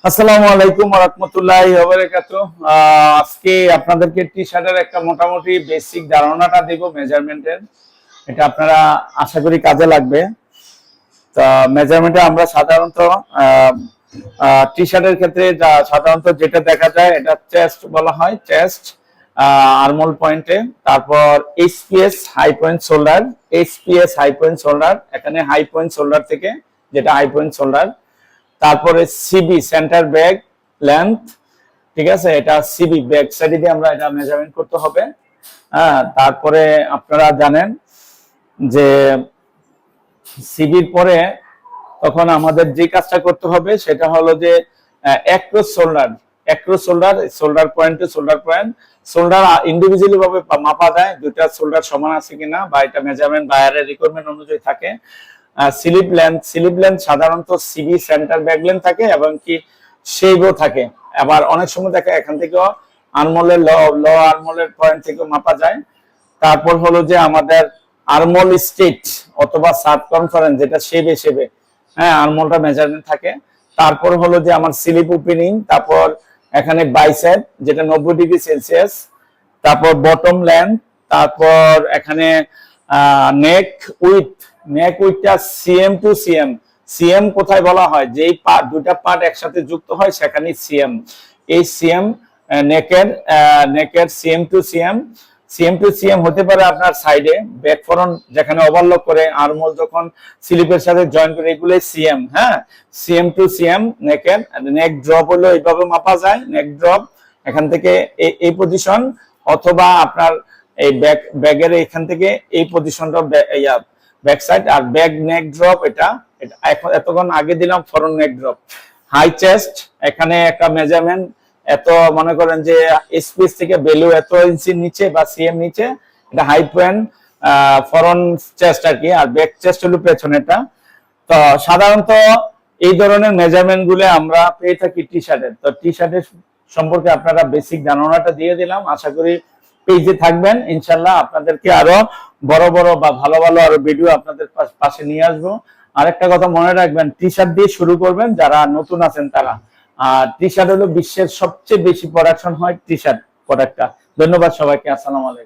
আসসালামু আলাইকুম ওয়া রাহমাতুল্লাহি ওয়া বারাকাতুহু। আজকে আপনাদেরকে টি-শার্টের একটা মোটামুটি বেসিক ধারণাটা দেব মেজারমেন্টের। এটা আপনারা আশা করি কাজে লাগবে। তো মেজারমেন্টে আমরা সাধারণত টি-শার্টের ক্ষেত্রে সাধারণত যেটা দেখা যায় এটা চেস্ট বলা হয়, চেস্ট আর্মহোল পয়েন্টে, তারপর HPS high point shoulder, HPS high point shoulder, এখানে হাই পয়েন্ট শোল্ডার থেকে যেটা হাই পয়েন্ট শোল্ডার, তারপরে সিবি সেন্টার ব্যাক লেন্থ, ঠিক আছে, এটা সিবি ব্যাক সাইডে দিয়ে আমরা এটা মেজারমেন্ট করতে হবে। হ্যাঁ, তারপরে আপনারা জানেন যে সিবির পরে তখন আমাদের যে কাজটা করতে হবে সেটা হলো যে across shoulder, across shoulder, shoulder point two shoulder point, shoulder individually ভাবে মাপা যায় দুইটা শোল্ডার সমান আছে কিনা, বা এটা মেজারমেন্ট বায়ারের রিকোয়ারমেন্ট অনুযায়ী থাকে। স্লিপ লেন্থ সাধারণত সিবি সেন্টার ব্যাক লেন্থ থাকে এবং কি শেপও থাকে। আবার অনেক সময় দেখা এখান থেকেও আর্মহোলের লো আর্মহোলের পয়েন্ট থেকেও মাপা যায়। তারপর হলো যে আমাদের আর্মহোল স্ট্রেট অথবা সার্কমফারেন্স, যেটা শেপে হ্যাঁ আর্মহোলটা মেজারমেন্ট থাকে। তারপর হলো যে আমার স্লিপ ওপেনিং, তারপর এখানে বাইসেপ যেটা 90 ডিগ্রি সেলসিয়াস, তারপর বটম লেন্থ, তারপর এখানে নেক উইথ, নেক উইথটা সিএম টু সিএম। সিএম কোথায় বলা হয়, যেই পার্ট দুটা পার্ট একসাথে যুক্ত হয় সেখানে সিএম। এই সিএম নেকের cm to CM, cm to cm হতে পারে আপনার সাইডে ব্যাক ফ্রন্ট যেখানে ওভারলক করে আর্মহোল যখন স্লিপের সাথে জয়েন করে, এগুলোই সিএম। হ্যাঁ, সিএম টু সিএম নেকের। নেক ড্রপ হলো এইভাবে মাপা যায়, নেক ড্রপ এখান থেকে এই পজিশন, অথবা আপনার এই ব্যাগের এখান থেকে এই পজিশনটা ব্যাক সাইড। আর ব্যাক নেক ড্রপ এটা এখন এতক্ষণ আগে দিলাম ফরন্ট নেক ড্রপ। হাই চেস্ট, এখানে একটা মেজারমেন্ট এত মনে করেন যে স্পেস থেকে ভ্যালু এত ইঞ্চি নিচে বা সিএম নিচে, এটা হাই পয়েন্ট ফরন্ট চেস্ট আর কি। আর ব্যাক চেস্ট হলো পেছনেটা। তো সাধারণত এই ধরনের মেজারমেন্ট গুলো আমরা পেয়ে থাকি টি শার্টের। তো টি শার্টের সম্পর্কে আপনারা বেসিক ধারণাটা দিয়ে দিলাম। আশা করি পেজে থাকবেন, ইনশাল্লাহ আপনাদেরকে আরো বড় বড় বা ভালো ভালো আরো ভিডিও আপনাদের পাশে নিয়ে আসবো। আরেকটা কথা মনে রাখবেন, টি শার্ট দিয়ে শুরু করবেন যারা নতুন আছেন তারা। আর টি শার্ট হলো বিশ্বের সবচেয়ে বেশি প্রোডাকশন হয় টি শার্ট প্রোডাক্টটা। ধন্যবাদ সবাইকে, আসসালামু আলাইকুম।